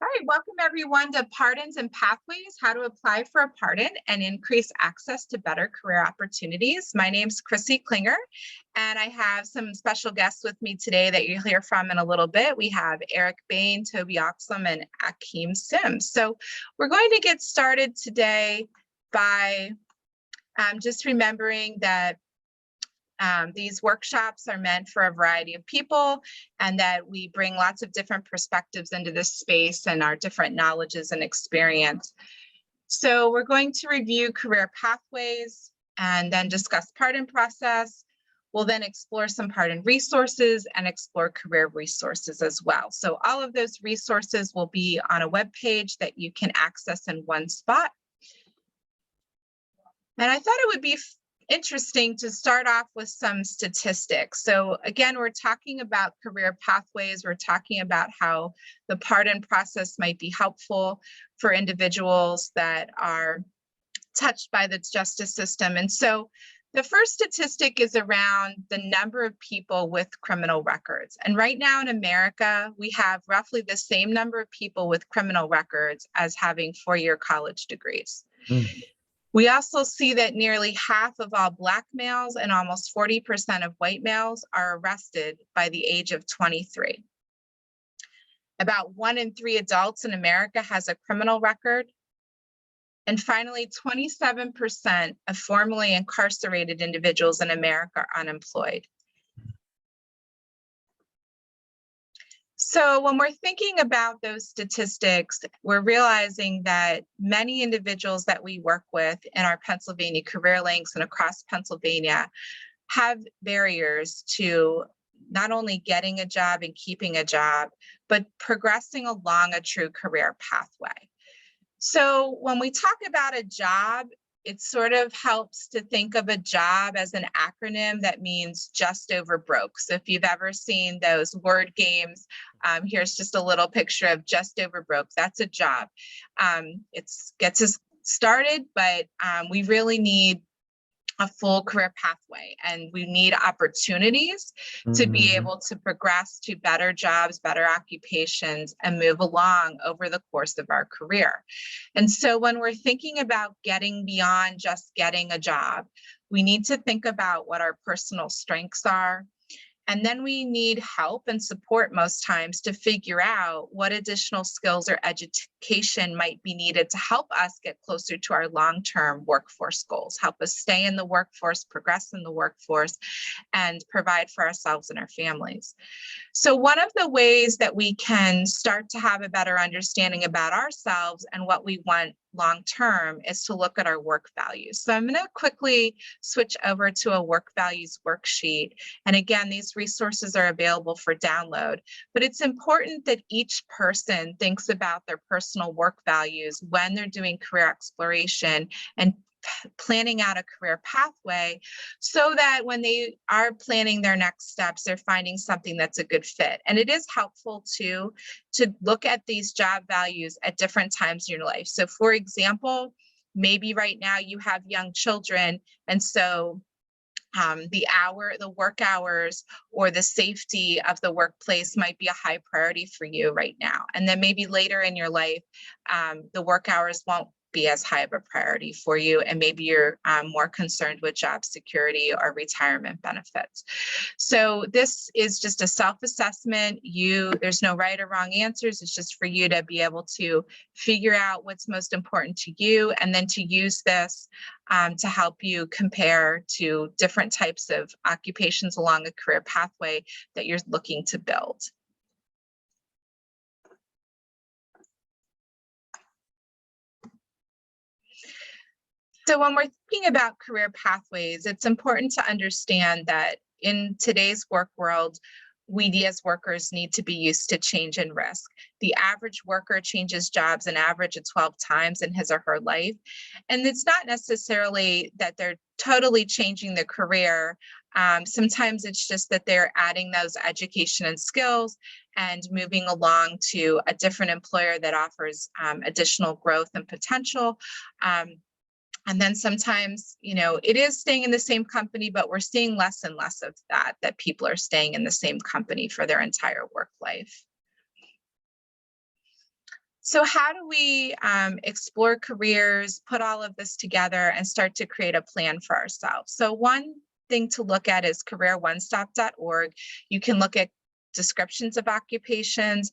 All right, welcome everyone to Pardons and Pathways, how to apply for a pardon and increase access to better career opportunities. My name's Chrissy Klinger, and I have some special guests with me today that you'll hear from in a little bit. We have Eric Bain, Toby Oxlum, and Akeem Sims. So we're going to get started today by just remembering that these workshops are meant for a variety of people, and that we bring lots of different perspectives into this space and our different knowledges and experience. So we're going to review career pathways and then discuss pardon process. We'll then explore some pardon resources and explore career resources as well. So all of those resources will be on a web page that you can access in one spot. And I thought it would be interesting to start off with some statistics. So again, we're talking about career pathways. We're talking about how the pardon process might be helpful for individuals that are touched by the justice system. And so the first statistic is around the number of people with criminal records. And right now in America, we have roughly the same number of people with criminal records as having four-year college degrees. We also see that nearly half of all Black males and almost 40% of white males are arrested by the age of 23. About 1 in 3 adults in America has a criminal record. And finally, 27% of formerly incarcerated individuals in America are unemployed. So when we're thinking about those statistics, we're realizing that many individuals that we work with in our Pennsylvania career links and across Pennsylvania have barriers to not only getting a job and keeping a job, but progressing along a true career pathway. So when we talk about a job, it sort of helps to think of a job as an acronym that means just over broke. So if you've ever seen those word games, here's just a little picture of just over broke. That's a job. It gets us started, but we really need a full career pathway, and we need opportunities to be able to progress to better jobs, better occupations, and move along over the course of our career. And so when we're thinking about getting beyond just getting a job, we need to think about what our personal strengths are. And then we need help and support most times to figure out what additional skills or education might be needed to help us get closer to our long-term workforce goals, help us stay in the workforce, progress in the workforce, and provide for ourselves and our families. So one of the ways that we can start to have a better understanding about ourselves and what we want long-term is to look at our work values. So I'm going to quickly switch over to a work values worksheet. And again, these resources are available for download, but it's important that each person thinks about their personal work values when they're doing career exploration and planning out a career pathway, so that when they are planning their next steps, they're finding something that's a good fit. And it is helpful to look at these job values at different times in your life. So for example, maybe right now you have young children, and so the work hours or the safety of the workplace might be a high priority for you right now. And then maybe later in your life, the work hours won't be as high of a priority for you, and maybe you're more concerned with job security or retirement benefits. So this is just a self-assessment. There's no right or wrong answers. It's just for you to be able to figure out what's most important to you, and then to use this to help you compare to different types of occupations along a career pathway that you're looking to build. So when we're thinking about career pathways, it's important to understand that in today's work world, we as workers need to be used to change and risk. The average worker changes jobs an average of 12 times in his or her life. And it's not necessarily that they're totally changing their career. Sometimes it's just that they're adding those education and skills and moving along to a different employer that offers additional growth and potential. And then sometimes, it is staying in the same company, but we're seeing less and less of that people are staying in the same company for their entire work life. So how do we explore careers, put all of this together, and start to create a plan for ourselves? So one thing to look at is careeronestop.org. You can look at descriptions of occupations,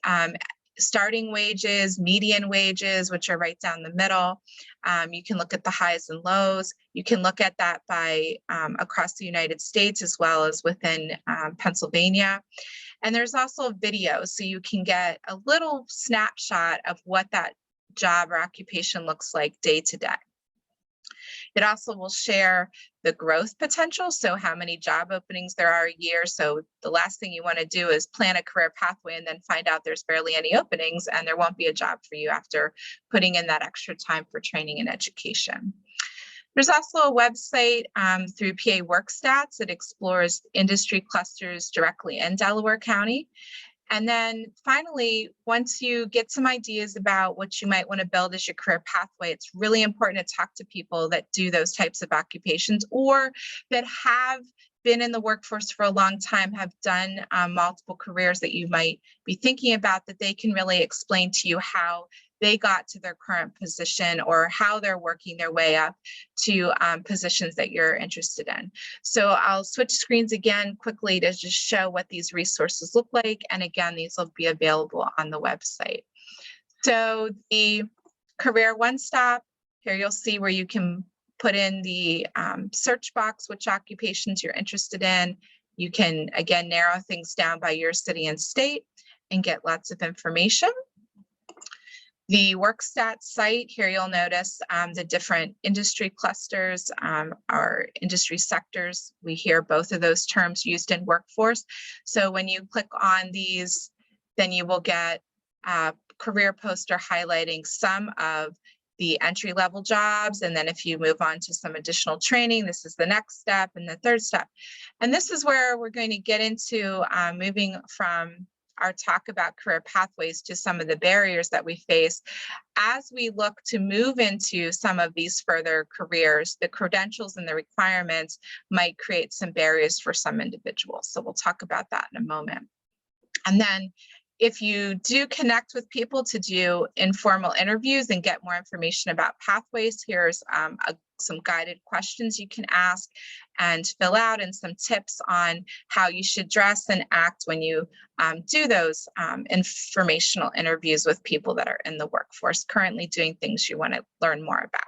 um, starting wages, median wages, which are right down the middle. You can look at the highs and lows. You can look at that by across the United States as well as within Pennsylvania. And there's also videos, so you can get a little snapshot of what that job or occupation looks like day to day. It also will share the growth potential, so how many job openings there are a year. So the last thing you want to do is plan a career pathway and then find out there's barely any openings and there won't be a job for you after putting in that extra time for training and education. There's also a website through PA WorkStats that explores industry clusters directly in Delaware County. And then finally, once you get some ideas about what you might want to build as your career pathway, it's really important to talk to people that do those types of occupations or that have been in the workforce for a long time, have done multiple careers that you might be thinking about, that they can really explain to you how they got to their current position or how they're working their way up to positions that you're interested in. So I'll switch screens again quickly to just show what these resources look like. And again, these will be available on the website. So the Career One Stop, here you'll see where you can put in the search box, which occupations you're interested in. You can, again, narrow things down by your city and state and get lots of information. The WorkStats site, here you'll notice the different industry clusters or industry sectors. We hear both of those terms used in workforce. So when you click on these, then you will get a career poster highlighting some of the entry-level jobs. And then if you move on to some additional training, this is the next step and the third step. And this is where we're going to get into moving from our talk about career pathways to some of the barriers that we face. As we look to move into some of these further careers, the credentials and the requirements might create some barriers for some individuals. So we'll talk about that in a moment. And then if you do connect with people to do informal interviews and get more information about pathways, here's some guided questions you can ask and fill out, and some tips on how you should dress and act when you do those informational interviews with people that are in the workforce, currently doing things you want to learn more about.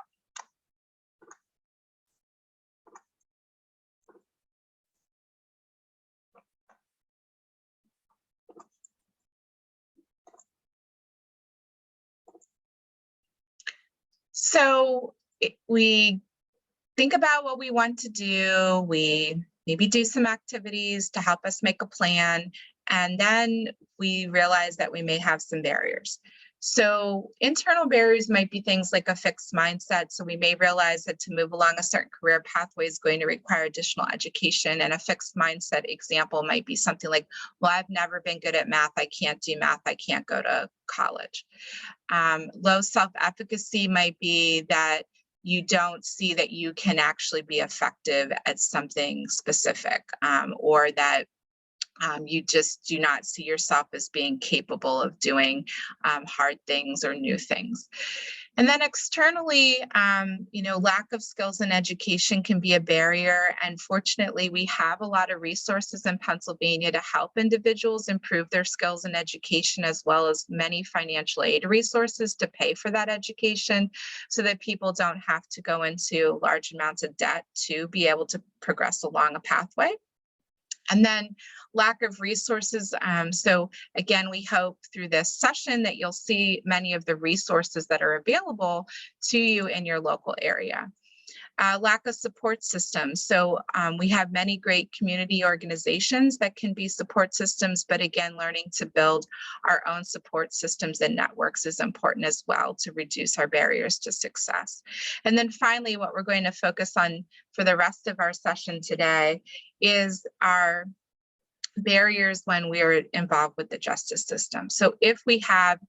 So we think about what we want to do. We maybe do some activities to help us make a plan. And then we realize that we may have some barriers. So internal barriers might be things like a fixed mindset. So we may realize that to move along a certain career pathway is going to require additional education. And a fixed mindset example might be something like, well, I've never been good at math. I can't do math. I can't go to college. Low self-efficacy might be that you don't see that you can actually be effective at something specific, or that you just do not see yourself as being capable of doing hard things or new things. And then externally, lack of skills in education can be a barrier. And fortunately, we have a lot of resources in Pennsylvania to help individuals improve their skills in education, as well as many financial aid resources to pay for that education, so that people don't have to go into large amounts of debt to be able to progress along a pathway. And then lack of resources. So again, we hope through this session that you'll see many of the resources that are available to you in your local area. Lack of support systems. So we have many great community organizations that can be support systems, but again, learning to build our own support systems and networks is important as well to reduce our barriers to success. And then finally, what we're going to focus on for the rest of our session today is our barriers when we're involved with the justice system. So if we have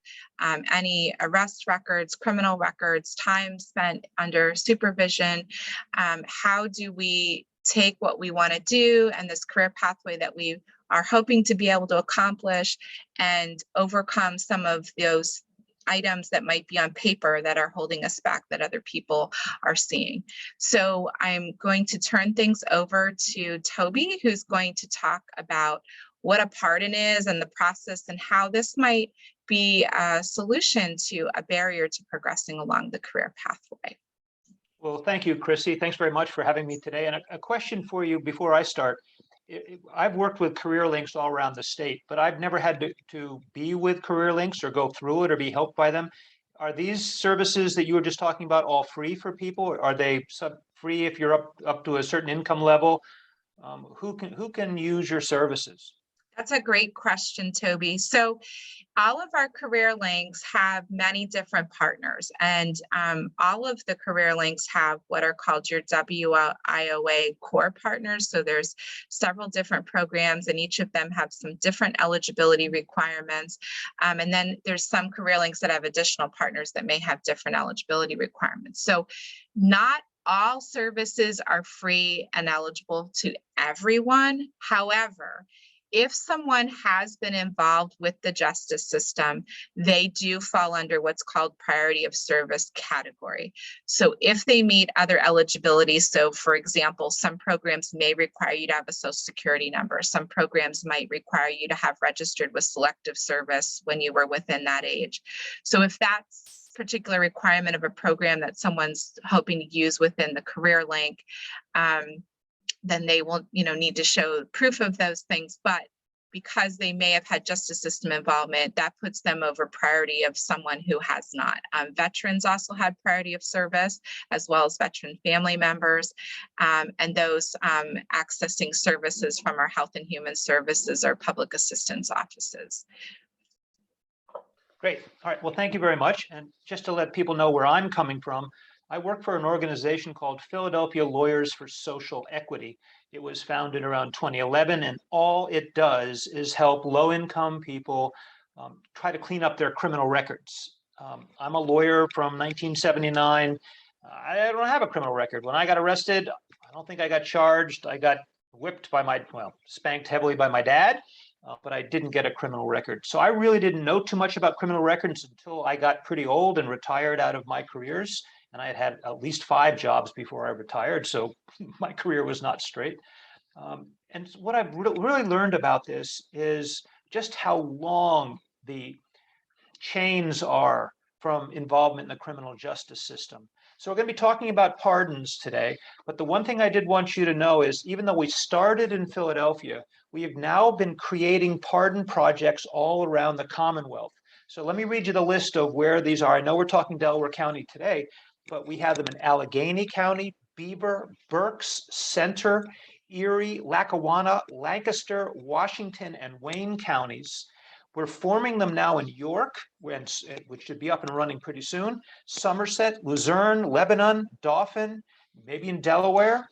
any arrest records, criminal records, time spent under supervision, how do we take what we want to do and this career pathway that we are hoping to be able to accomplish and overcome some of those items that might be on paper that are holding us back that other people are seeing. So I'm going to turn things over to Toby, who's going to talk about what a pardon is and the process and how this might be a solution to a barrier to progressing along the career pathway. Well, thank you, Chrissy. Thanks very much for having me today. And a question for you before I start. I've worked with career links all around the state, but I've never had to be with career links or go through it or be helped by them. Are these services that you were just talking about all free for people? Or are they free if you're up to a certain income level? Who can use your services? That's a great question, Toby. So all of our career links have many different partners, and all of the career links have what are called your WIOA core partners. So there's several different programs, and each of them have some different eligibility requirements. And then there's some career links that have additional partners that may have different eligibility requirements. So not all services are free and eligible to everyone. However, if someone has been involved with the justice system, they do fall under what's called priority of service category. So if they meet other eligibilities, so for example, some programs may require you to have a social security number. Some programs might require you to have registered with selective service when you were within that age. So if that's particular requirement of a program that someone's hoping to use within the career link, then they will, need to show proof of those things. But because they may have had justice system involvement, that puts them over priority of someone who has not. Veterans also had priority of service, as well as veteran family members, and those accessing services from our Health and Human Services or public assistance offices. Great. All right. Well, thank you very much. And just to let people know where I'm coming from, I work for an organization called Philadelphia Lawyers for Social Equity. It was founded around 2011, and all it does is help low-income people try to clean up their criminal records. I'm a lawyer from 1979. I don't have a criminal record. When I got arrested, I don't think I got charged. I got whipped by spanked heavily by my dad. But I didn't get a criminal record. So I really didn't know too much about criminal records until I got pretty old and retired out of my careers. And I had had at least 5 jobs before I retired. So my career was not straight. And what I've really learned about this is just how long the chains are from involvement in the criminal justice system. So we're going to be talking about pardons today, but the one thing I did want you to know is even though we started in Philadelphia, we have now been creating pardon projects all around the Commonwealth. So let me read you the list of where these are. I know we're talking Delaware County today, but we have them in Allegheny County, Beaver, Berks, Center, Erie, Lackawanna, Lancaster, Washington, and Wayne counties. We're forming them now in York, which should be up and running pretty soon, Somerset, Luzerne, Lebanon, Dauphin, maybe in Delaware.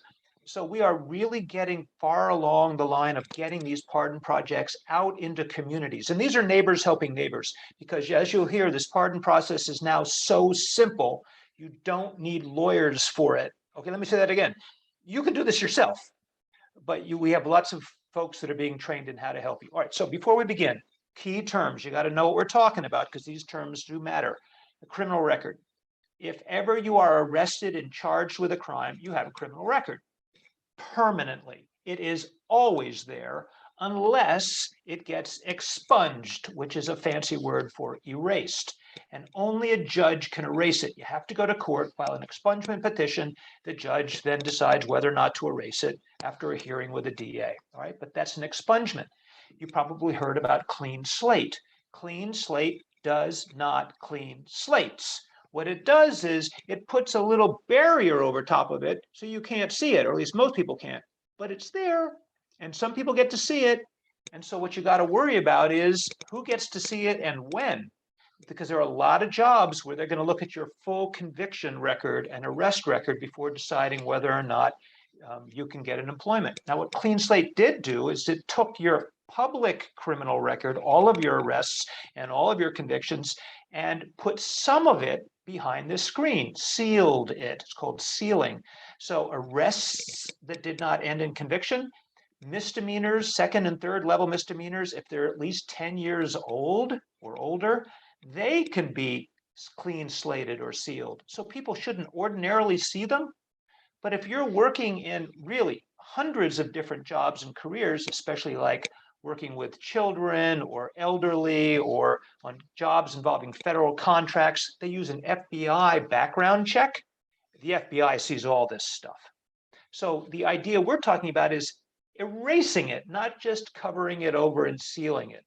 So we are really getting far along the line of getting these pardon projects out into communities. And these are neighbors helping neighbors, because as you'll hear, this pardon process is now so simple, you don't need lawyers for it. Okay, let me say that again. You can do this yourself, but we have lots of folks that are being trained in how to help you. All right, so before we begin, key terms, you got to know what we're talking about because these terms do matter. A criminal record. If ever you are arrested and charged with a crime, you have a criminal record permanently. It is always there unless it gets expunged, which is a fancy word for erased. And only a judge can erase it. You have to go to court, file an expungement petition. The judge then decides whether or not to erase it after a hearing with a DA. All right, but that's an expungement. You probably heard about clean slate. Clean slate does not clean slates. What it does is it puts a little barrier over top of it so you can't see it, or at least most people can't, but it's there and some people get to see it. And so what you got to worry about is who gets to see it and when, because there are a lot of jobs where they're going to look at your full conviction record and arrest record before deciding whether or not you can get an employment. Now, what Clean Slate did do is it took your public criminal record, all of your arrests and all of your convictions, and put some of it behind this screen, sealed it. It's called sealing. So arrests that did not end in conviction, misdemeanors, 2nd and 3rd level misdemeanors, if they're at least 10 years old or older, they can be clean slated or sealed. So people shouldn't ordinarily see them. But if you're working in really hundreds of different jobs and careers, especially like working with children or elderly or on jobs involving federal contracts, they use an FBI background check. The FBI sees all this stuff. So the idea we're talking about is erasing it, not just covering it over and sealing it.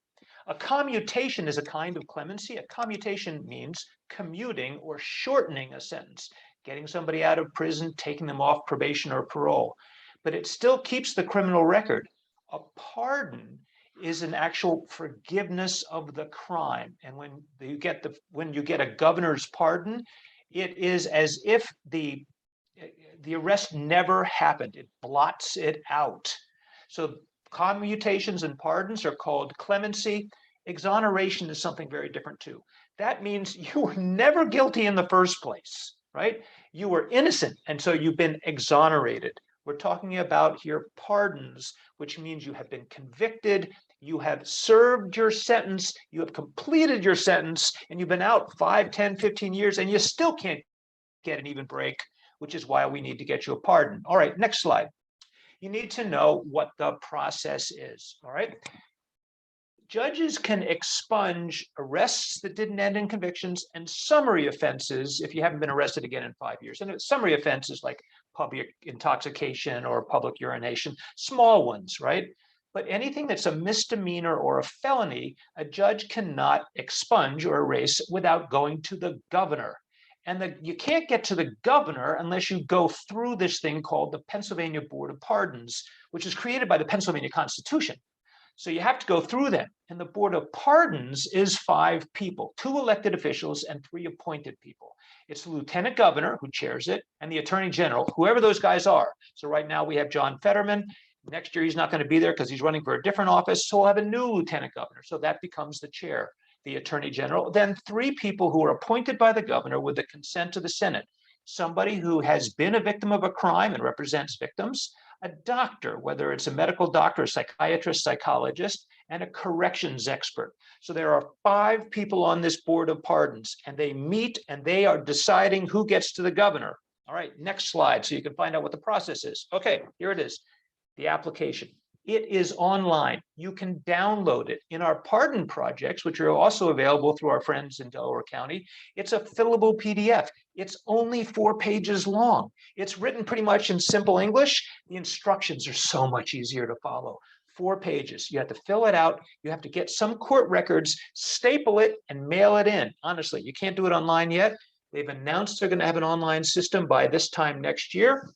A commutation is a kind of clemency. A commutation means commuting or shortening a sentence, getting somebody out of prison, taking them off probation or parole. But it still keeps the criminal record. A pardon is an actual forgiveness of the crime. And when you get a governor's pardon, it is as if the arrest never happened. It blots it out. So commutations and pardons are called clemency. Exoneration is something very different too. That means you were never guilty in the first place, right? You were innocent, and so you've been exonerated. We're talking about here pardons, which means you have been convicted, you have served your sentence, you have completed your sentence, and you've been out 5, 10, 15 years, and you still can't get an even break, which is why we need to get you a pardon. All right, next slide. You need to know what the process is, all right? Judges can expunge arrests that didn't end in convictions and summary offenses if you haven't been arrested again in 5 years. And summary offenses like public intoxication or public urination, small ones, right? But anything that's a misdemeanor or a felony, a judge cannot expunge or erase without going to the governor. And you can't get to the governor unless you go through this thing called the Pennsylvania Board of Pardons, which is created by the Pennsylvania Constitution. So you have to go through them. And the Board of Pardons is 5 people, 2 elected officials and 3 appointed people. It's the lieutenant governor who chairs it and the attorney general, whoever those guys are. So right now we have John Fetterman. Next year he's not going to be there because he's running for a different office. So we'll have a new lieutenant governor. So that becomes the chair, the attorney general. Then 3 people who are appointed by the governor with the consent of the Senate. Somebody who has been a victim of a crime and represents victims, a doctor, whether it's a medical doctor, a psychiatrist, psychologist, and a corrections expert. So there are 5 people on this Board of Pardons, and they meet and they are deciding who gets to the governor. All right, next slide so you can find out what the process is. Okay, here it is, the application. It is online. You can download it in our pardon projects, which are also available through our friends in Delaware County. It's a fillable PDF. It's only 4 pages long. It's written pretty much in simple English. The instructions are so much easier to follow. 4 pages. You have to fill it out. You have to get some court records, staple it, and mail it in. Honestly, you can't do it online yet. They've announced they're going to have an online system by this time next year.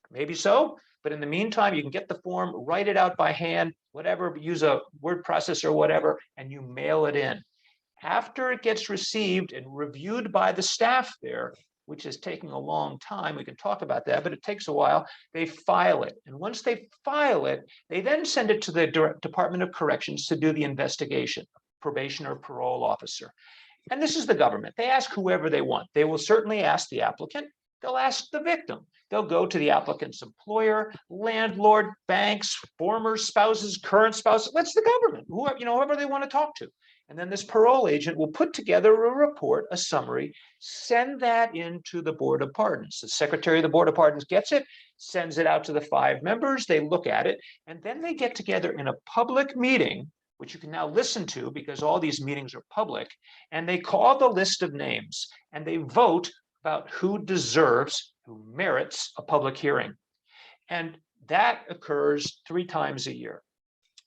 Maybe so. But in the meantime, you can get the form, write it out by hand, whatever, use a word processor or whatever, and you mail it in. After it gets received and reviewed by the staff there, which is taking a long time, we can talk about that, but it takes a while, they file it. And once they file it, they then send it to the Department of Corrections to do the investigation, probation or parole officer. And this is the government. They ask whoever they want. They will certainly ask the applicant. They'll ask the victim. They'll go to the applicant's employer, landlord, banks, former spouses, current spouses. That's the government, whoever they want to talk to. And then this parole agent will put together a report, a summary, send that into the Board of Pardons. The secretary of the Board of Pardons gets it, sends it out to the 5 members. They look at it, and then they get together in a public meeting, which you can now listen to because all these meetings are public, and they call the list of names, and they vote about who deserves, who merits a public hearing. And that occurs 3 times a year.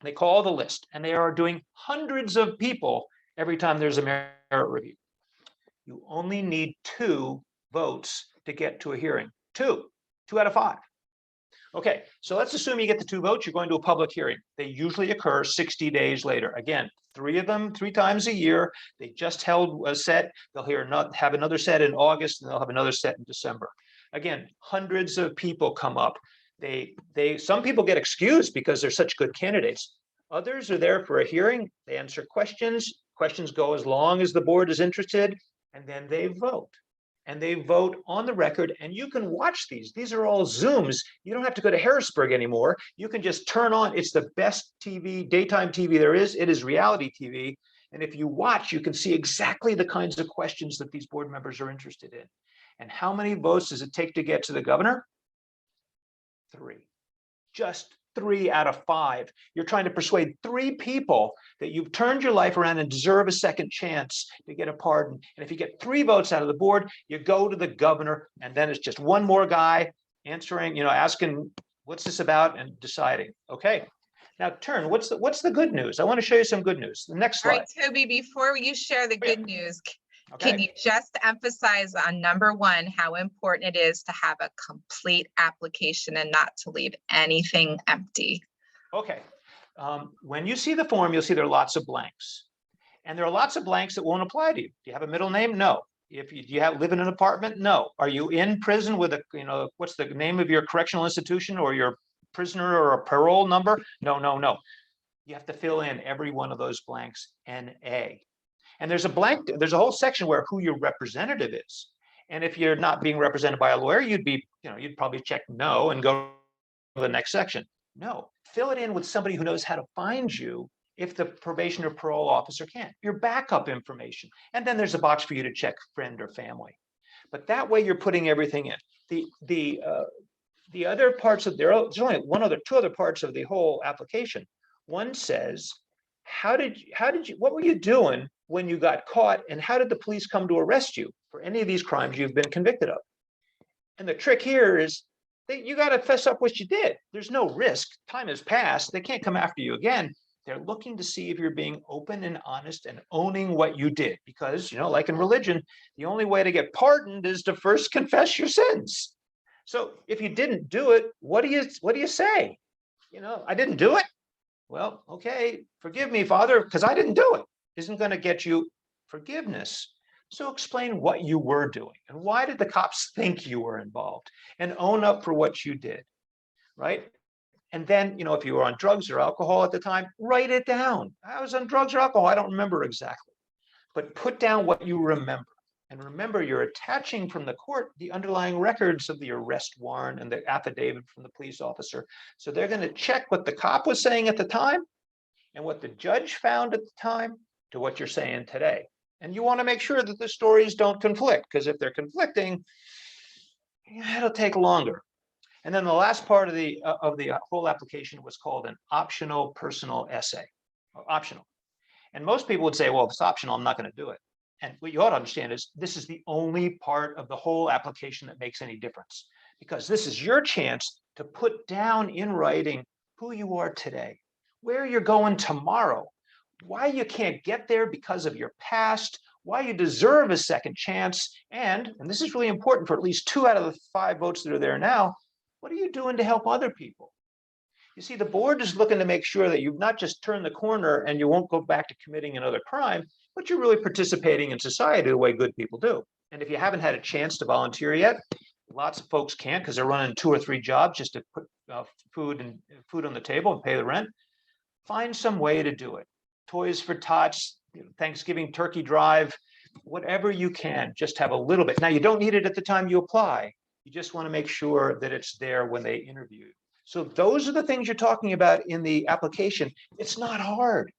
They call the list, and they are doing hundreds of people every time there's a merit review. You only need 2 votes to get to a hearing. 2 out of 5. Okay, so let's assume you get the 2 votes, you're going to a public hearing. They usually occur 60 days later. Again, 3 of them 3 times a year. They just held a set. They'll have another set in August, and they'll have another set in December. Again, hundreds of people come up. Some people get excused because they're such good candidates. Others are there for a hearing. They answer questions. Questions go as long as the board is interested, and then they vote. And they vote on the record, and you can watch these. These are all Zooms. You don't have to go to Harrisburg anymore. You can just turn on. It's the best TV, daytime TV there is. It is reality TV. And if you watch, you can see exactly the kinds of questions that these board members are interested in. And how many votes does it take to get to the governor? 3. Just 3 out of 5. You're trying to persuade 3 people that you've turned your life around and deserve a second chance to get a pardon. And if you get 3 votes out of the board, you go to the governor, and then it's just one more guy answering, asking, what's this about, and deciding. Okay. Now, Turn, what's the good news? I want to show you some good news. The next All slide. right, Toby, before you share the Oh, yeah. good news, Okay. can you just emphasize on number 1, how important it is to have a complete application and not to leave anything empty? Okay. When you see the form, you'll see there are lots of blanks. And there are lots of blanks that won't apply to you. Do you have a middle name? No. Do you live in an apartment? No. Are you in prison with what's the name of your correctional institution or your prisoner or a parole number? No, no, no. You have to fill in every one of those blanks, NA. And there's a whole section where who your representative is. And if you're not being represented by a lawyer, you'd probably check no and go to the next section. No, fill it in with somebody who knows how to find you if the probation or parole officer can't. Your backup information. And then there's a box for you to check friend or family. But that way you're putting everything in. The other parts of there's only two other parts of the whole application. One says, what were you doing when you got caught, and how did the police come to arrest you for any of these crimes you've been convicted of? And the trick here is that you got to fess up what you did. There's no risk. Time has passed. They can't come after you again. They're looking to see if you're being open and honest and owning what you did. Because, like in religion, the only way to get pardoned is to first confess your sins. So if you didn't do it, what do you say? I didn't do it. Well, okay, forgive me, Father, because I didn't do it. Isn't going to get you forgiveness. So explain what you were doing and why did the cops think you were involved, and own up for what you did, right? And then, if you were on drugs or alcohol at the time, write it down. I was on drugs or alcohol. I don't remember exactly, but put down what you remember. And remember, you're attaching from the court the underlying records of the arrest warrant and the affidavit from the police officer. So they're going to check what the cop was saying at the time and what the judge found at the time to what you're saying today. And you want to make sure that the stories don't conflict, because if they're conflicting, it'll take longer. And then the last part of the whole application was called an optional personal essay. Optional. And most people would say, well, if it's optional, I'm not going to do it. And what you ought to understand is this is the only part of the whole application that makes any difference, because this is your chance to put down in writing who you are today, where you're going tomorrow, why you can't get there because of your past, why you deserve a second chance, and this is really important for at least 2 out of the 5 votes that are there now, what are you doing to help other people? You see, the board is looking to make sure that you've not just turned the corner and you won't go back to committing another crime, but you're really participating in society the way good people do. And if you haven't had a chance to volunteer yet, lots of folks can't because they're running 2 or 3 jobs just to put food on the table and pay the rent. Find some way to do it. Toys for Tots, Thanksgiving turkey drive, whatever you can, just have a little bit. Now, you don't need it at the time you apply. You just want to make sure that it's there when they interview you. So those are the things you're talking about in the application. It's not hard,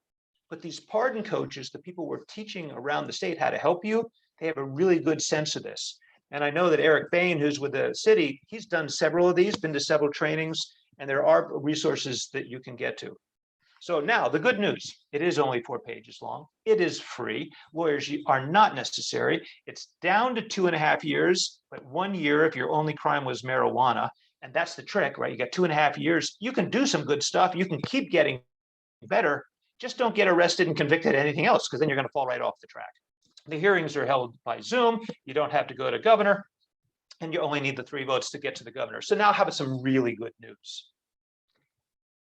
but these pardon coaches, the people we're teaching around the state how to help you, they have a really good sense of this. And I know that Eric Bain, who's with the city, he's done several of these, been to several trainings, and there are resources that you can get to. So now the good news, it is only 4 pages long. It is free. Lawyers are not necessary. It's down to 2.5 years, but 1 year if your only crime was marijuana. And that's the trick, right? You got 2.5 years. You can do some good stuff. You can keep getting better. Just don't get arrested and convicted of anything else, because then you're going to fall right off the track. The hearings are held by Zoom. You don't have to go to governor, and you only need the 3 votes to get to the governor. So now how about some really good news?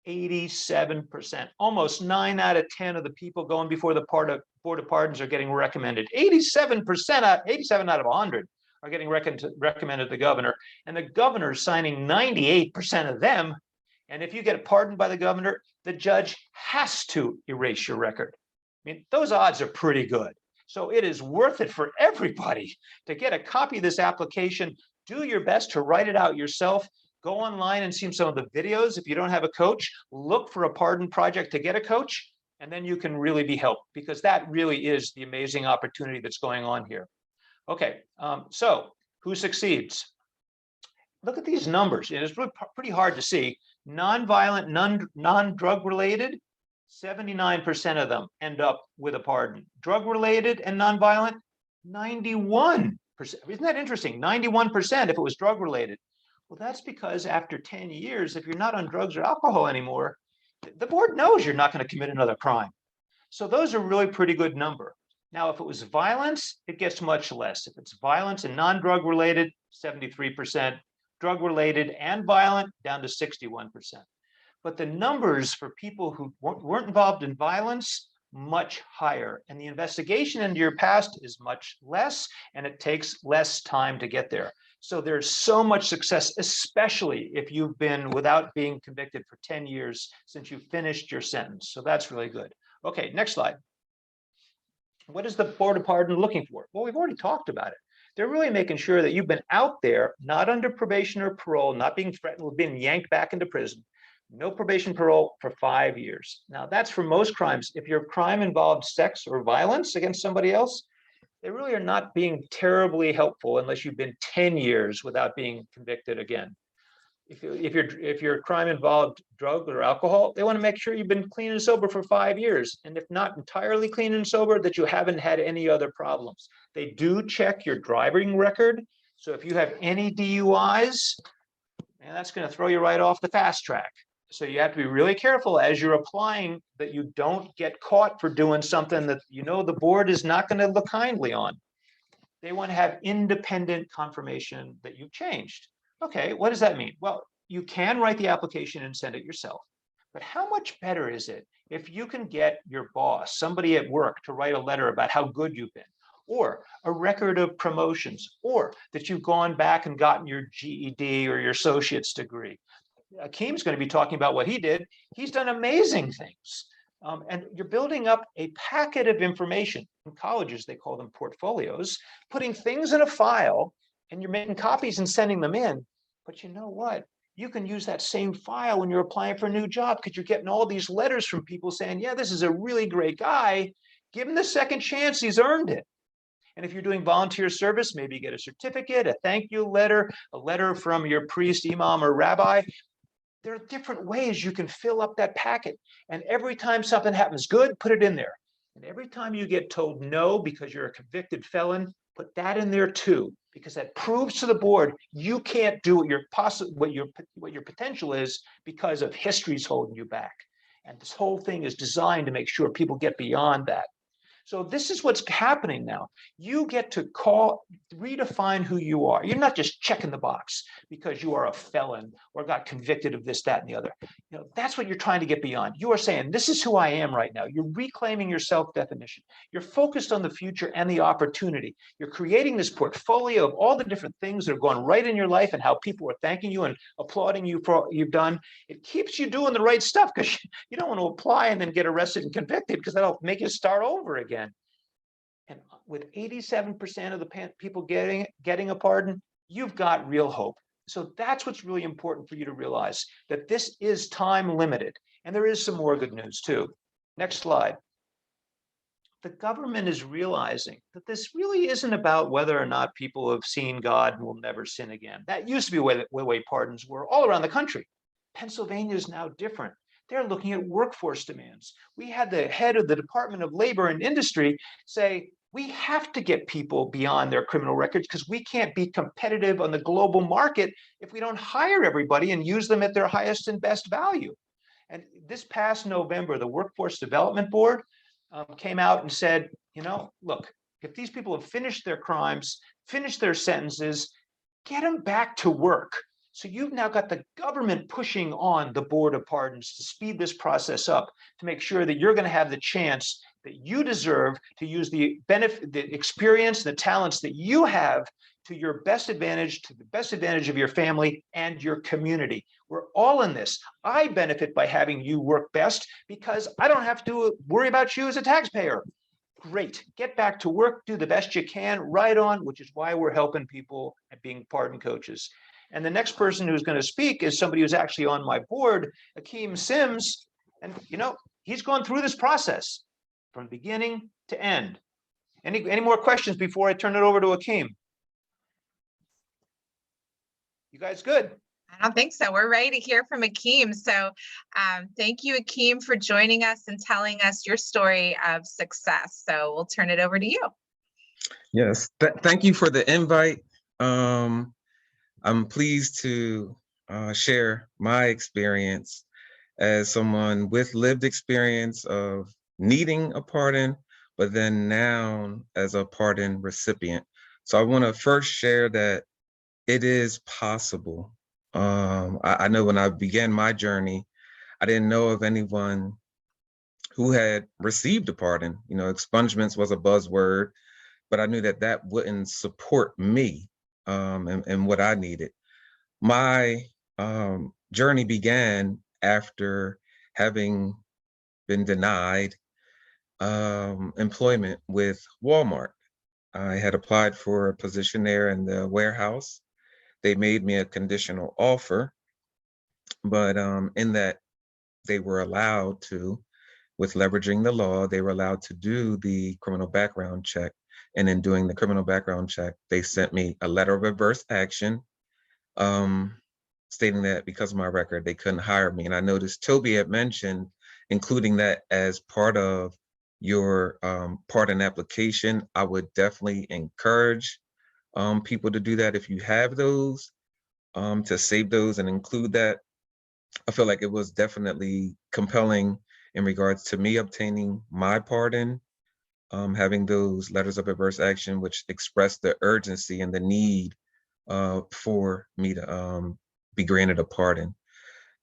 87%, almost 9 out of 10 of the people going before the Board of Pardons are getting recommended. 87 out of 100 are getting recommended to the governor, and the governor is signing 98% of them. And if you get pardoned by the governor, the judge has to erase your record. I mean, those odds are pretty good. So it is worth it for everybody to get a copy of this application. Do your best to write it out yourself. Go online and see some of the videos. If you don't have a coach, look for a pardon project to get a coach And then you can really be helped, because that really is the amazing opportunity that's going on here. Okay, so who succeeds? Look at these numbers. And it's really pretty hard to see. Nonviolent, non-drug related, 79% of them end up with a pardon. Drug related and nonviolent, 91%. Isn't that interesting? 91% if it was drug related. Well, that's because after 10 years, if you're not on drugs or alcohol anymore, the board knows you're not going to commit another crime. So those are really pretty good number. Now, if it was violence, it gets much less. If it's violence and non-drug related, 73%, drug related and violent, down to 61%. But the numbers for people who weren't involved in violence, much higher. And the investigation into your past is much less, and it takes less time to get there. So there's so much success, especially if you've been without being convicted for 10 years since you finished your sentence. So that's really good. Okay, next slide. What is the Board of Pardon looking for? Well, we've already talked about it. They're really making sure that you've been out there, not under probation or parole, not being threatened with being yanked back into prison. No probation, parole for 5 years. Now, that's for most crimes. If your crime involved sex or violence against somebody else, they really are not being terribly helpful unless you've been 10 years without being convicted again. If your crime involved drug or alcohol, they want to make sure you've been clean and sober for 5 years. And if not entirely clean and sober, that you haven't had any other problems. They do check your driving record. So if you have any DUIs, and that's going to throw you right off the fast track. So you have to be really careful as you're applying that you don't get caught for doing something that you know the board is not going to look kindly on. They want to have independent confirmation that you've changed. Okay, what does that mean? Well, you can write the application and send it yourself. But how much better is it if you can get your boss, somebody at work, to write a letter about how good you've been, or a record of promotions, or that you've gone back and gotten your GED or your associate's degree? Akeem's going to be talking about what he did. He's done amazing things. And you're building up a packet of information. In colleges, they call them portfolios, putting things in a file, and you're making copies and sending them in. But you know what? You can use that same file when you're applying for a new job, because you're getting all these letters from people saying, yeah, this is a really great guy. Give him the second chance. He's earned it. And if you're doing volunteer service, maybe you get a certificate, a thank you letter, a letter from your priest, imam, or rabbi. There are different ways you can fill up that packet. And every time something happens good, put it in there. And every time you get told no because you're a convicted felon, put that in there too, because that proves to the board you can't do what your potential is because of history's holding you back. And this whole thing is designed to make sure people get beyond that. So this is what's happening now. You get to redefine who you are. You're not just checking the box because you are a felon or got convicted of this, that, and the other. You know, that's what you're trying to get beyond. You are saying, this is who I am right now. You're reclaiming your self-definition. You're focused on the future and the opportunity. You're creating this portfolio of all the different things that are going right in your life and how people are thanking you and applauding you for what you've done. It keeps you doing the right stuff, because you don't want to apply and then get arrested and convicted, because that'll make you start over again. And with 87% of the people getting a pardon, you've got real hope. So that's what's really important for you to realize, that this is time limited. And there is some more good news too. Next slide. The government is realizing that this really isn't about whether or not people have seen God and will never sin again. That used to be the way pardons were all around the country. Pennsylvania is now different. They're looking at workforce demands. We had the head of the Department of Labor and Industry say, we have to get people beyond their criminal records because we can't be competitive on the global market if we don't hire everybody and use them at their highest and best value. And this past November, the Workforce Development Board came out and said, you know, look, if these people have finished their crimes, finished their sentences, get them back to work. So you've now got the government pushing on the Board of Pardons to speed this process up, to make sure that you're going to have the chance that you deserve to use the benefit, the experience, the talents that you have to your best advantage, to the best advantage of your family and your community. We're all in this. I benefit by having you work best because I don't have to worry about you as a taxpayer. Great. Get back to work, do the best you can, right on, which is why we're helping people and being pardon coaches. And the next person who's going to speak is somebody who's actually on my board, Akeem Sims. And, he's gone through this process from beginning to end. Any more questions before I turn it over to Akeem? You guys good? I don't think so. We're ready to hear from Akeem. So thank you, Akeem, for joining us and telling us your story of success. So we'll turn it over to you. Yes, thank you for the invite. I'm pleased to share my experience as someone with lived experience of needing a pardon, but then now as a pardon recipient. So I want to first share that it is possible. I know when I began my journey, I didn't know of anyone who had received a pardon. Expungements was a buzzword, but I knew that that wouldn't support me and what I needed. My journey began after having been denied employment with Walmart. I had applied for a position there in the warehouse. They made me a conditional offer, but in that they were allowed to, with leveraging the law, they were allowed to do the criminal background check. And in doing the criminal background check, they sent me a letter of adverse action, stating that because of my record, they couldn't hire me. And I noticed Toby had mentioned including that as part of your pardon application. I would definitely encourage people to do that if you have those, to save those and include that. I feel like it was definitely compelling in regards to me obtaining my pardon, having those letters of adverse action, which expressed the urgency and the need for me to be granted a pardon.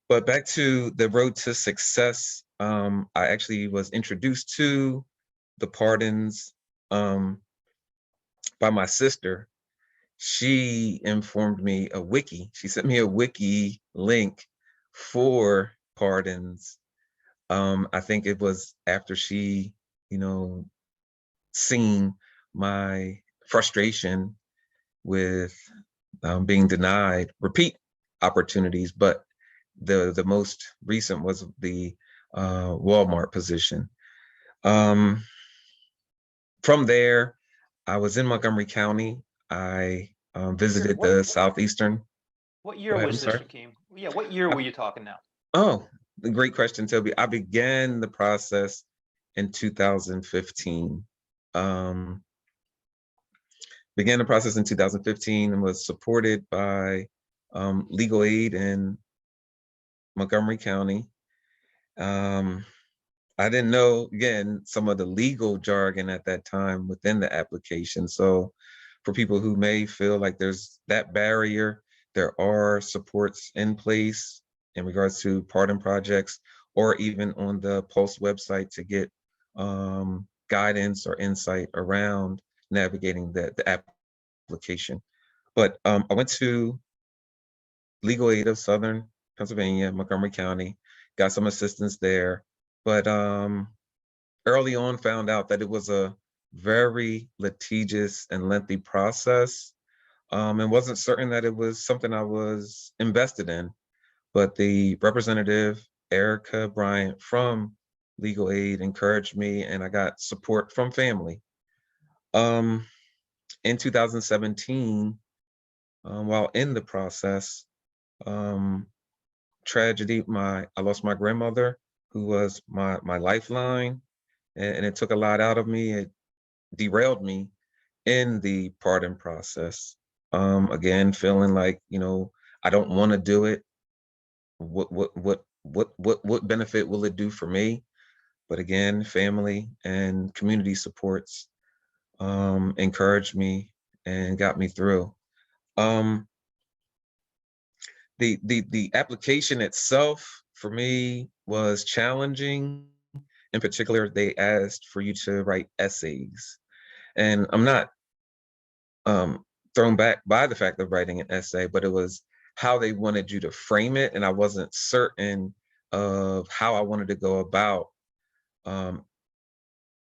But back to the road to success, I actually was introduced to the pardons by my sister. She informed me a wiki. She sent me a wiki link for pardons. I think it was after she, seen my frustration with being denied repeat opportunities, but the most recent was the Walmart position. From there, I was in Montgomery County. I visited the Southeastern. What year was this, Akeem? Yeah, what year were you talking now? Oh, the great question, Toby. I began the process in 2015. Began the process in 2015 and was supported by legal aid in Montgomery County. I didn't know, again, some of the legal jargon at that time within the application. So for people who may feel like there's that barrier, there are supports in place in regards to pardon projects, or even on the Pulse website to get guidance or insight around navigating the application. But I went to Legal Aid of Southern Pennsylvania, Montgomery County, got some assistance there, but early on found out that it was a very litigious and lengthy process, and wasn't certain that it was something I was invested in. But the representative, Erica Bryant from Legal Aid, encouraged me, and I got support from family. In 2017, while in the process, tragedy, I lost my grandmother, who was my lifeline, and it took a lot out of me. It derailed me in the pardon process. Again, feeling like, I don't want to do it. What benefit will it do for me? But again, family and community supports encouraged me and got me through. The application itself for me was challenging. In particular, they asked for you to write essays, and I'm not thrown back by the fact of writing an essay, but it was how they wanted you to frame it, and I wasn't certain of how I wanted to go about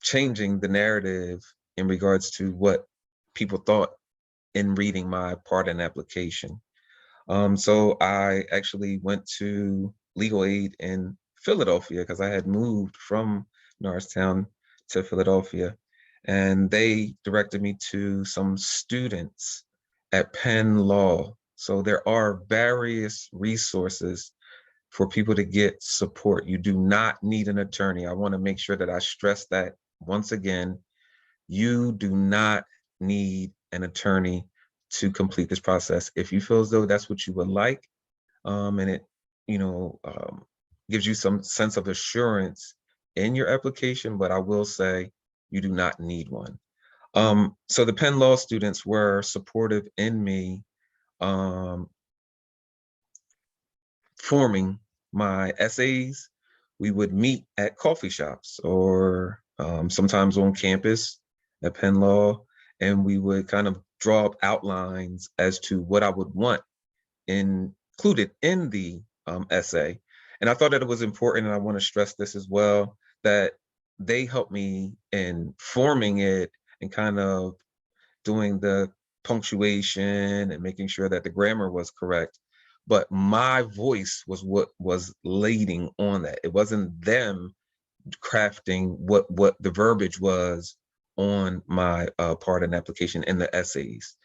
changing the narrative in regards to what people thought in reading my pardon application. So I actually went to legal aid in Philadelphia because I had moved from Norristown to Philadelphia. And they directed me to some students at Penn Law. So there are various resources for people to get support. You do not need an attorney. I want to make sure that I stress that once again. You do not need an attorney to complete this process. If you feel as though that's what you would like, and it, you know, gives you some sense of assurance in your application, but I will say you do not need one. So the Penn Law students were supportive in me forming my essays. We would meet at coffee shops or sometimes on campus at Penn Law, and we would kind of draw up outlines as to what I would want included in the essay. And I thought that it was important, and I want to stress this as well, that they helped me in forming it and kind of doing the punctuation and making sure that the grammar was correct. But my voice was what was leading on that. It wasn't them crafting what the verbiage was on my part in application in the essays.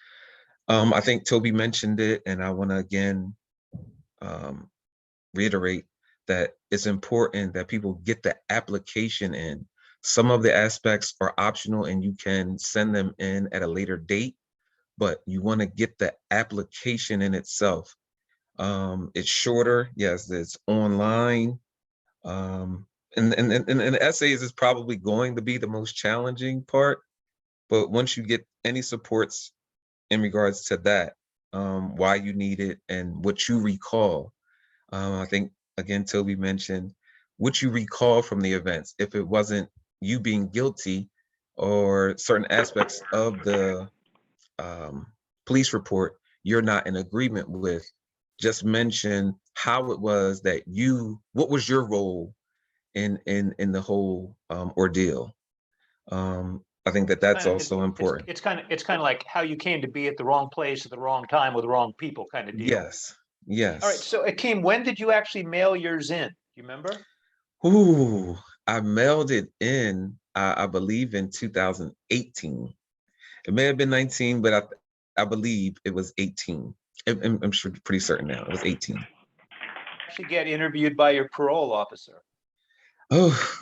I think Toby mentioned it, and I want to again reiterate that it's important that people get the application in. Some of the aspects are optional and you can send them in at a later date, but you want to get the application in itself. It's shorter, yes, it's online. And the essays is probably going to be the most challenging part, but once you get any supports in regards to that, why you need it and what you recall. I think, again, Toby mentioned what you recall from the events. If it wasn't you being guilty or certain aspects of the police report you're not in agreement with, just mention how it was that what was your role in the whole ordeal. I think that that's also important. It's kind of like how you came to be at the wrong place at the wrong time with the wrong people kind of deal. Yes, yes. All right. So Akeem, when did you actually mail yours in? Do you remember? Ooh, I mailed it in, I believe in 2018. It may have been 19, but I believe it was 18. I'm sure, pretty certain now, it was 18. Actually get interviewed by your parole officer. Oh,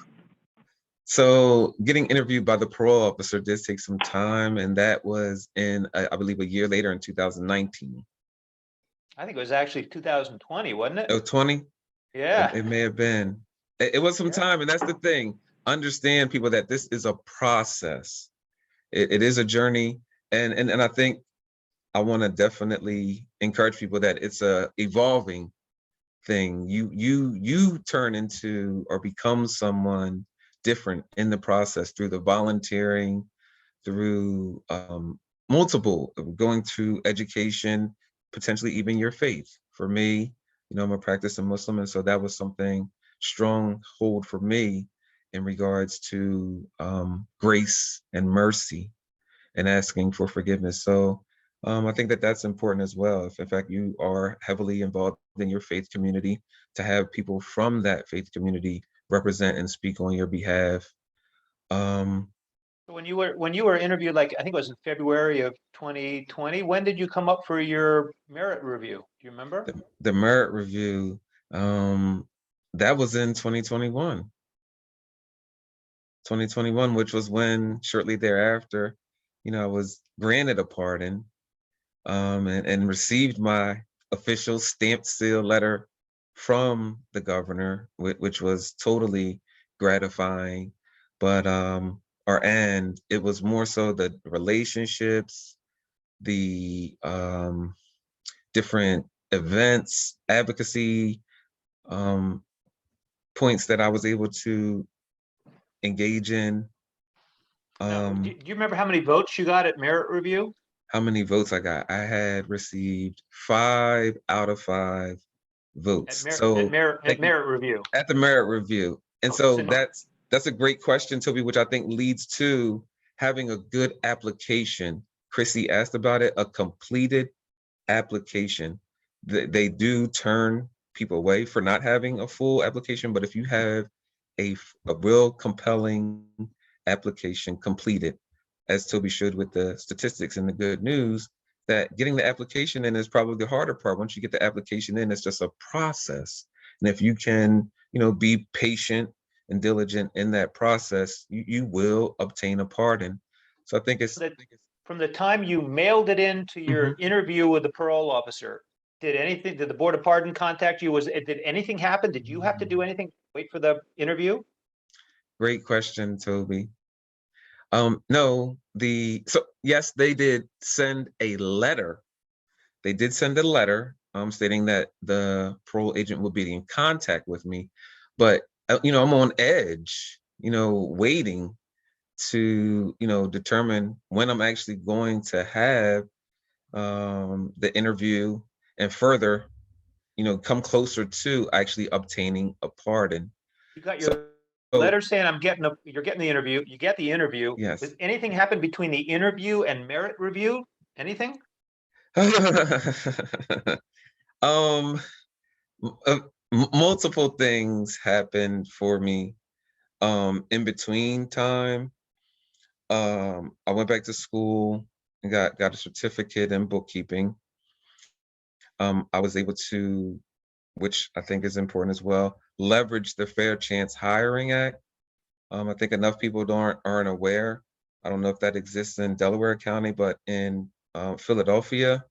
so getting interviewed by the parole officer did take some time, and that was in, I believe, a year later in 2019. I think it was actually 2020, wasn't it? Oh, 20? Yeah. It may have been. It was some time, and that's the thing. Understand, people, that this is a process. It is a journey, and I think I want to definitely encourage people that it's a evolving thing. You turn into or become someone different in the process through the volunteering, through multiple, going to education, potentially even your faith. For me, I'm a practicing Muslim, and so that was something stronghold for me in regards to grace and mercy and asking for forgiveness. So I think that that's important as well. If in fact you are heavily involved in your faith community, to have people from that faith community represent and speak on your behalf. When you were interviewed, like I think it was in February of 2020, when did you come up for your merit review? Do you remember? The merit review, that was in 2021. 2021, which was when shortly thereafter, I was granted a pardon, and received my official stamped seal letter from the governor, which was totally gratifying. But and it was more so the relationships, the different events, advocacy points that I was able to engage in. Do you remember how many votes you got at merit review? How many votes I got? I had received 5 out of 5 votes. At merit review. At the merit review. And so that's a great question, Toby, which I think leads to having a good application. Chrissy asked about it, a completed application. They do turn people away for not having a full application, but if you have a real compelling application completed, as Toby showed with the statistics and the good news, that getting the application in is probably the harder part. Once you get the application in, it's just a process. And if you can, be patient and diligent in that process, you will obtain a pardon. So I think it's from the time you mailed it in to your interview with the parole officer, did the Board of Pardon contact you? Did anything happen? Did you have to do anything? Wait for the interview? Great question, Toby. No, so yes, they did send a letter. They did send a letter stating that the parole agent will be in contact with me, but I'm on edge, waiting to determine when I'm actually going to have the interview and further come closer to actually obtaining a pardon. You got your letter saying you're getting the interview. You get the interview. Yes. Does anything happen between the interview and merit review? Anything? Multiple things happened for me in between time. I went back to school and got a certificate in bookkeeping. I was able to, which I think is important as well, leverage the Fair Chance Hiring Act. I think enough people aren't aware. I don't know if that exists in Delaware County, but in Philadelphia,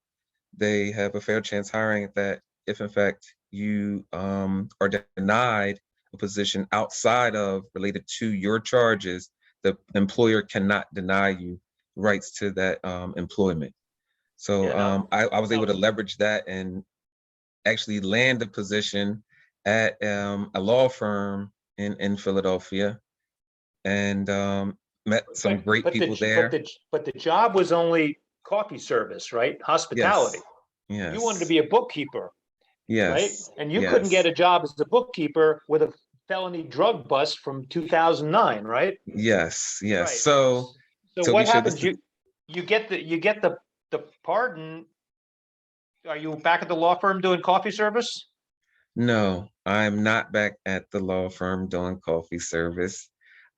they have a Fair Chance Hiring that if in fact you are denied a position outside of related to your charges, the employer cannot deny you rights to that employment. So I was able to leverage that and actually land a position at a law firm in Philadelphia, and met some great people there. But the job was only coffee service, right? Hospitality. Yes. You wanted to be a bookkeeper. Yes. Right? And you couldn't get a job as a bookkeeper with a felony drug bust from 2009, right? Yes. Yes. Right. So what happens? You get the pardon. Are you back at the law firm doing coffee service? No, I'm not back at the law firm doing coffee service.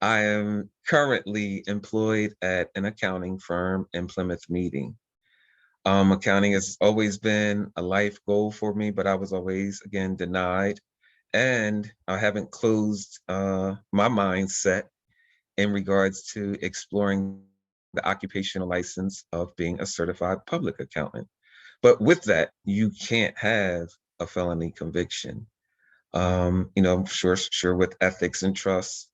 I am currently employed at an accounting firm in Plymouth Meeting. Accounting has always been a life goal for me, but I was always, again, denied. And I haven't closed my mindset in regards to exploring the occupational license of being a certified public accountant. But with that, you can't have a felony conviction. Sure with ethics and trust,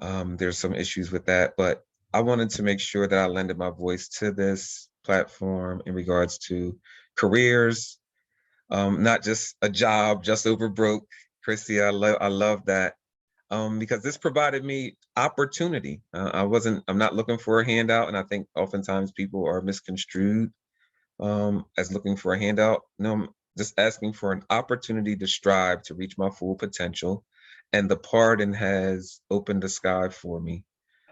there's some issues with that, but I wanted to make sure that I lended my voice to this platform in regards to careers, not just a job, just over broke. Chrissy, I love that, because this provided me opportunity. I'm not looking for a handout, and I think oftentimes people are misconstrued as looking for a handout. No, I'm just asking for an opportunity to strive to reach my full potential, and the pardon has opened the sky for me.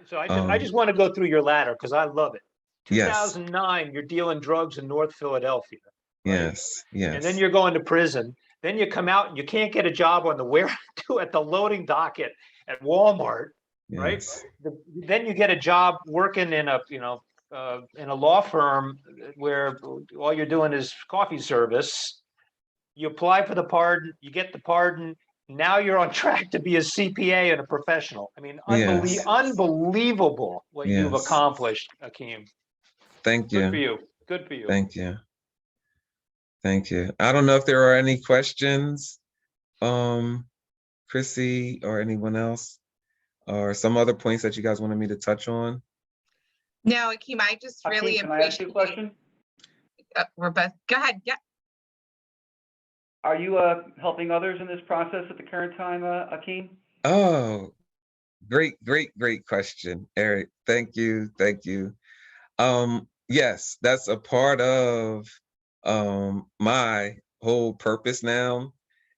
So I just want to go through your ladder because I love it. Yes. 2009, you're dealing drugs in North Philadelphia. Right? Yes. Yes. And then you're going to prison. Then you come out and you can't get a job on the at the loading docket at Walmart, Yes. right? Then you get a job working in a law firm where all you're doing is coffee service. You apply for the pardon, you get the pardon. Now you're on track to be a CPA and a professional. I mean, Yes. unbelievable what you've Yes. accomplished, Akeem. Thank you. Good for you. Good for you. Thank you. Thank you. I don't know if there are any questions, Chrissy or anyone else, or some other points that you guys wanted me to touch on. No, Akeem, I just really Akeem, can I ask you a question? We're both, go ahead, yeah. Are you helping others in this process at the current time, Akeem? Oh, great question, Eric. Thank you. Yes, that's a part of my whole purpose now,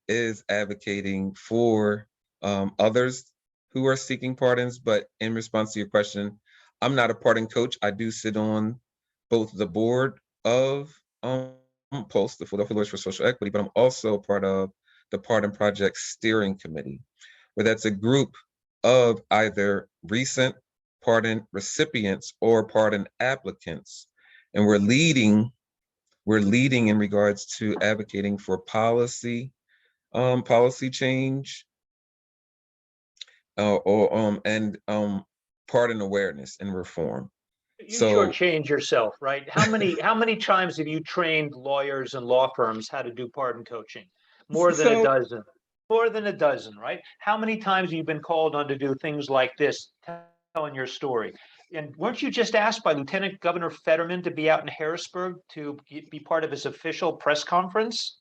is advocating for others who are seeking pardons. But in response to your question, I'm not a pardon coach. I do sit on both the board of PULSE, the Philadelphia Lawyers for Social Equity, but I'm also a part of the Pardon Project Steering Committee, where that's a group of either recent pardon recipients or pardon applicants. And we're leading in regards to advocating for policy change, and pardon awareness and reform. You So shortchange yourself, right? How many times have you trained lawyers and law firms how to do pardon coaching? More than a dozen. More than a dozen, right? How many times have you been called on to do things like this, telling your story? And weren't you just asked by Lieutenant Governor Fetterman to be out in Harrisburg to be part of his official press conference?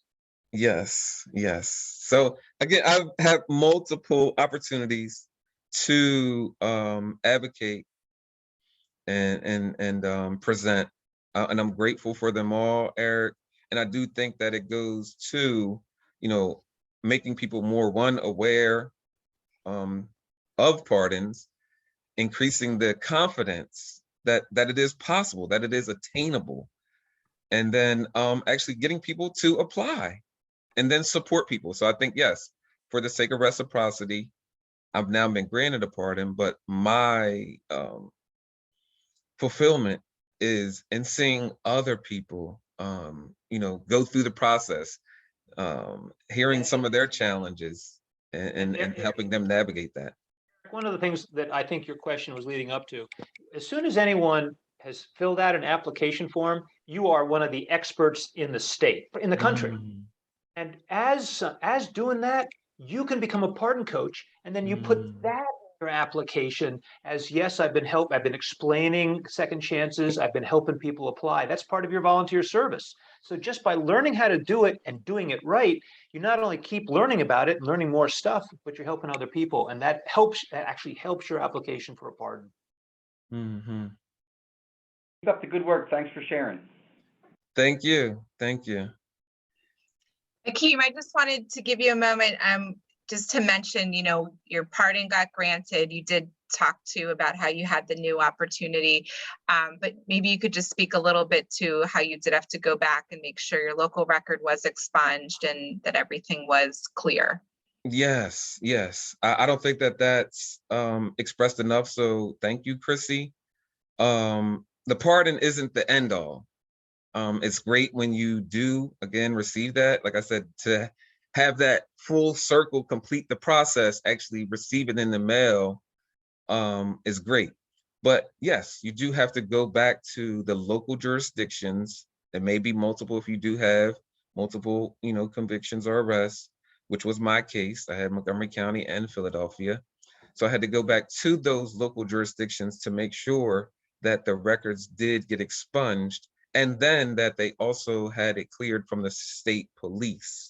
yes, yes. So again, I've had multiple opportunities to advocate and present, and I'm grateful for them all, Eric. And I do think that it goes to, making people more aware of pardons, increasing the confidence that it is possible, that it is attainable, and then actually getting people to apply and then support people. So I think, yes, for the sake of reciprocity, I've now been granted a pardon, but my fulfillment is in seeing other people, go through the process, hearing some of their challenges and helping them navigate that. One of the things that I think your question was leading up to, as soon as anyone has filled out an application form, you are one of the experts in the state, in the country. And as doing that, you can become a pardon coach, and then you put that in your application as, yes, I've been explaining second chances, I've been helping people apply. That's part of your volunteer service. So just by learning how to do it and doing it right, you not only keep learning about it and learning more stuff, but you're helping other people, and that actually helps your application for a pardon. Keep up the good work. Thanks for sharing. Thank you. Thank you. Akeem, I just wanted to give you a moment just to mention, your pardon got granted. You did talk about how you had the new opportunity, but maybe you could just speak a little bit to how you did have to go back and make sure your local record was expunged and that everything was clear. Yes, yes. I don't think that that's expressed enough. So thank you, Chrissy. The pardon isn't the end all. It's great when you do, again, receive that. Like I said, to have that full circle, complete the process, actually receive it in the mail, is great. But yes, you do have to go back to the local jurisdictions. There may be multiple if you do have multiple, convictions or arrests, which was my case. I had Montgomery County and Philadelphia. So I had to go back to those local jurisdictions to make sure that the records did get expunged, and then that they also had it cleared from the state police.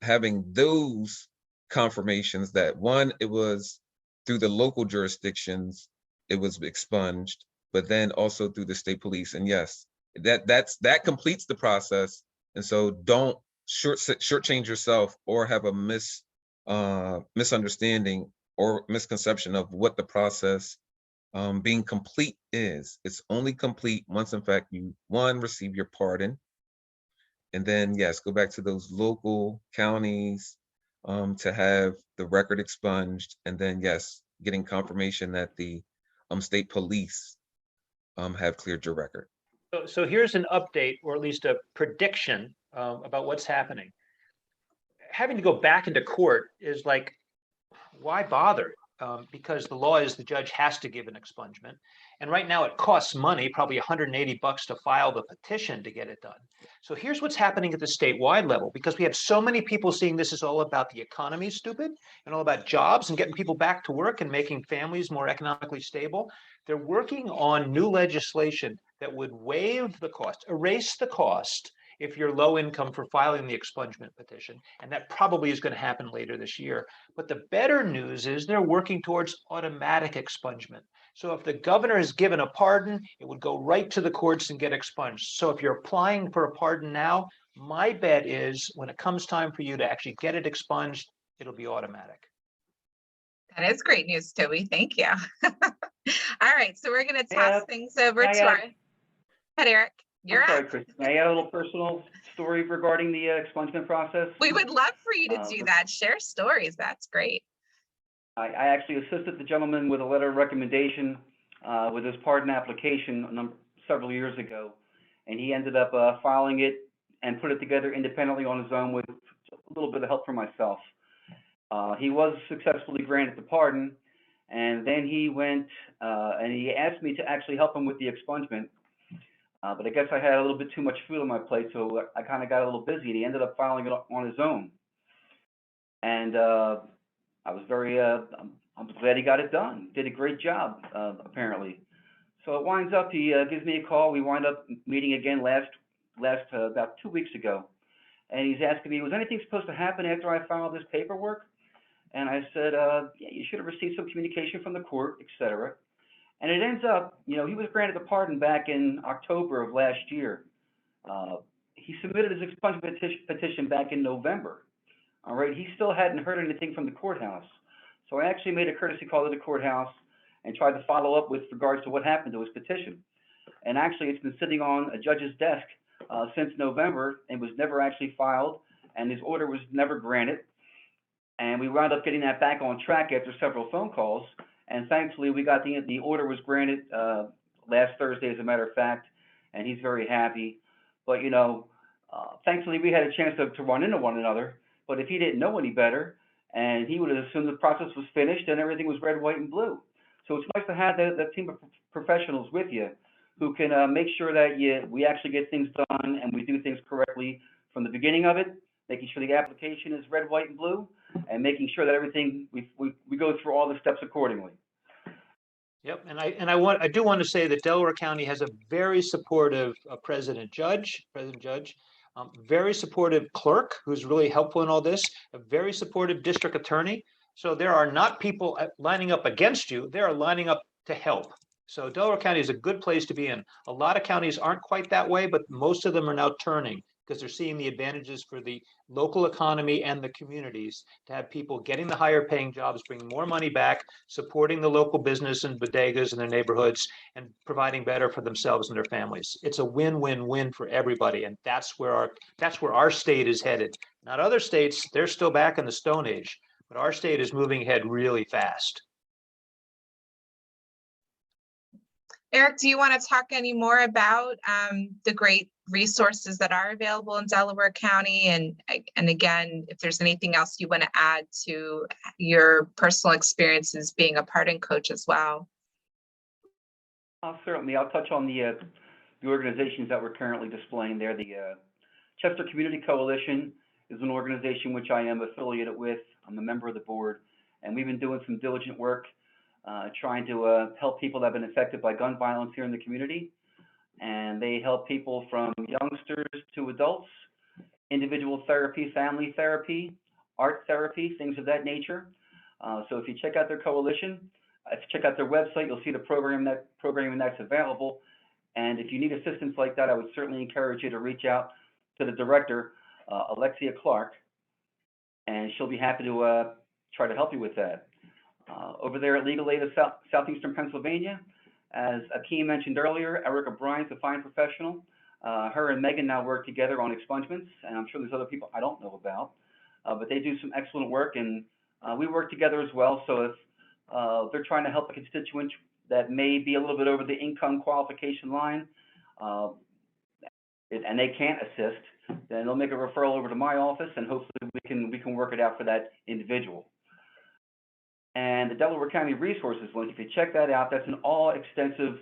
Having those confirmations that, one, it was through the local jurisdictions, it was expunged, but then also through the state police. And yes, that completes the process. And so don't shortchange yourself or have a misunderstanding or misconception of what the process being complete is. It's only complete once, in fact, you, one, receive your pardon, and then, yes, go back to those local counties to have the record expunged, and then, yes, getting confirmation that the state police have cleared your record. So here's an update, or at least a prediction about what's happening. Having to go back into court is like, why bother? Because the law is the judge has to give an expungement. And right now it costs money, probably $180 to file the petition to get it done. So here's what's happening at the statewide level, because we have so many people seeing this is all about the economy, stupid, and all about jobs and getting people back to work and making families more economically stable. They're working on new legislation that would waive the cost, erase the cost if you're low income for filing the expungement petition. And that probably is going to happen later this year. But the better news is they're working towards automatic expungement. So if the governor has given a pardon, it would go right to the courts and get expunged. So if you're applying for a pardon now, my bet is when it comes time for you to actually get it expunged, it'll be automatic. That is great news, Toby. Thank you. All right, so we're going to toss things over to our... Go ahead, Eric. You're I'm sorry, up. Chris. May I add a little personal story regarding the expungement process? We would love for you to Uh, do that. Share stories. That's great. I actually assisted the gentleman with a letter of recommendation with his pardon application several years ago, and he ended up filing it and put it together independently on his own with a little bit of help from myself. He was successfully granted the pardon, and then he went and he asked me to actually help him with the expungement. But I guess I had a little bit too much food on my plate, so I kind of got a little busy, and he ended up filing it on his own. And I was very, I'm glad he got it done. Did a great job, apparently. So it winds up, he gives me a call. We wind up meeting again about 2 weeks ago. And he's asking me, was anything supposed to happen after I filed this paperwork? And I said, yeah, you should have received some communication from the court, et cetera. And it ends up, he was granted a pardon back in October of last year. He submitted his expungement petition back in November. All right, he still hadn't heard anything from the courthouse. So I actually made a courtesy call to the courthouse and tried to follow up with regards to what happened to his petition. And actually, it's been sitting on a judge's desk since November and was never actually filed, and his order was never granted. And we wound up getting that back on track after several phone calls. And thankfully, we got the order was granted last Thursday, as a matter of fact, and he's very happy. But, thankfully, we had a chance to run into one another. But if he didn't know any better, and he would have assumed the process was finished and everything was red, white, and blue. So it's nice to have that team of professionals with you who can make sure that we actually get things done and we do things correctly from the beginning of it, making sure the application is red, white, and blue, and making sure that everything, we go through all the steps accordingly. Yep, and I do want to say that Delaware County has a very supportive President Judge, very supportive clerk who's really helpful in all this, a very supportive district attorney. So there are not people lining up against you, they are lining up to help. So Delaware County is a good place to be in. A lot of counties aren't quite that way, but most of them are now turning because they're seeing the advantages for the local economy and the communities to have people getting the higher paying jobs, bringing more money back, supporting the local business and bodegas in their neighborhoods, and providing better for themselves and their families. It's a win-win-win for everybody, and that's where our state is headed. Not other states, they're still back in the Stone Age, but our state is moving ahead really fast. Eric, do you want to talk any more about the great resources that are available in Delaware County? And again, if there's anything else you want to add to your personal experiences being a pardon coach as well. Certainly, I'll touch on the organizations that we're currently displaying there. The Chester Community Coalition is an organization which I am affiliated with. I'm a member of the board, and we've been doing some diligent work trying to help people that have been affected by gun violence here in the community. And they help people from youngsters to adults, individual therapy, family therapy, art therapy, things of that nature. So if you check out their coalition, if you check out their website, you'll see the programming that's available. And if you need assistance like that, I would certainly encourage you to reach out to the director, Alexia Clark, and she'll be happy to try to help you with that. Over there at Legal Aid of Southeastern Pennsylvania, as Akeem mentioned earlier, Erica Bryant's a fine professional. Her and Megan now work together on expungements, and I'm sure there's other people I don't know about, but they do some excellent work, and we work together as well. So if they're trying to help a constituent that may be a little bit over the income qualification line, and they can't assist, then they'll make a referral over to my office, and hopefully we can work it out for that individual. And the Delaware County Resources link, if you check that out, that's an all-extensive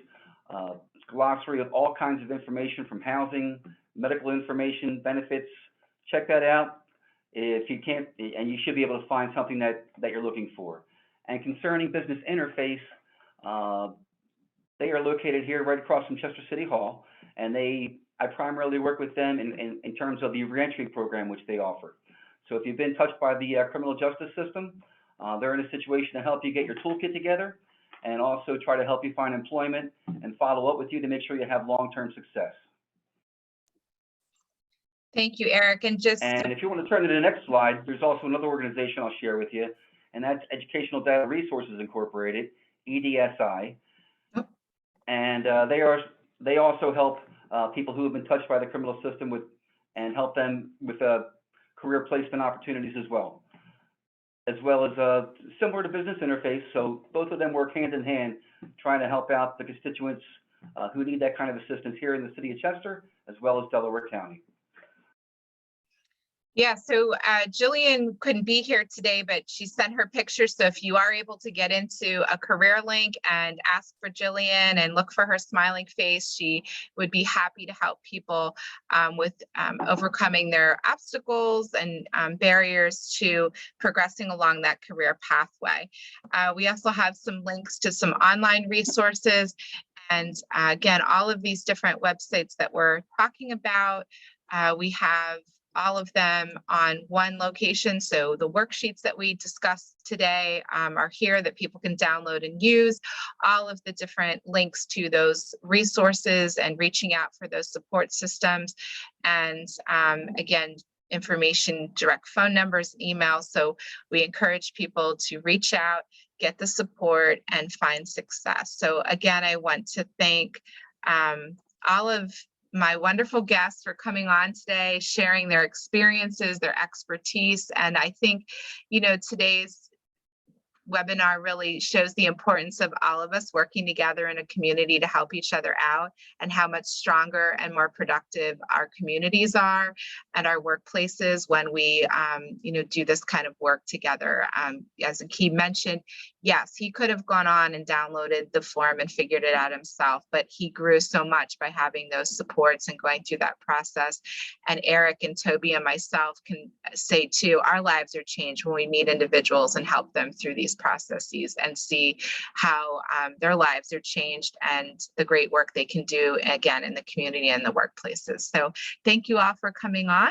glossary of all kinds of information from housing, medical information, benefits. Check that out. If you can't, and you should be able to find something that you're looking for. And concerning business interface, they are located here right across from Chester City Hall, and I primarily work with them in terms of the reentry program which they offer. So if you've been touched by the criminal justice system, they're in a situation to help you get your toolkit together and also try to help you find employment and follow up with you to make sure you have long-term success. Thank you, Eric. And if you want to turn to the next slide, there's also another organization I'll share with you, and that's Educational Data Resources Incorporated, EDSI. And they also help people who have been touched by the criminal system and help them with career placement opportunities as well as similar to business interface. So both of them work hand in hand, trying to help out the constituents who need that kind of assistance here in the city of Chester, as well as Delaware County. Yeah, so Jillian couldn't be here today, but she sent her picture. So if you are able to get into a career link and ask for Jillian and look for her smiling face, she would be happy to help people with overcoming their obstacles and barriers to progressing along that career pathway. We also have some links to some online resources. And again, all of these different websites that we're talking about, we have all of them on one location. So the worksheets that we discussed today are here that people can download and use. All of the different links to those resources and reaching out for those support systems. And again, information, direct phone numbers, emails. So we encourage people to reach out, get the support, and find success. So again, I want to thank all of my wonderful guests for coming on today, sharing their experiences, their expertise. And I think, you know, today's webinar really shows the importance of all of us working together in a community to help each other out, and how much stronger and more productive our communities are and our workplaces when we you know, do this kind of work together. As Akeem mentioned, yes, he could have gone on and downloaded the form and figured it out himself, but he grew so much by having those supports and going through that process. And Eric and Toby and myself can say too, our lives are changed when we meet individuals and help them through these processes and see how their lives are changed and the great work they can do, again, in the community and the workplaces. So thank you all for coming on.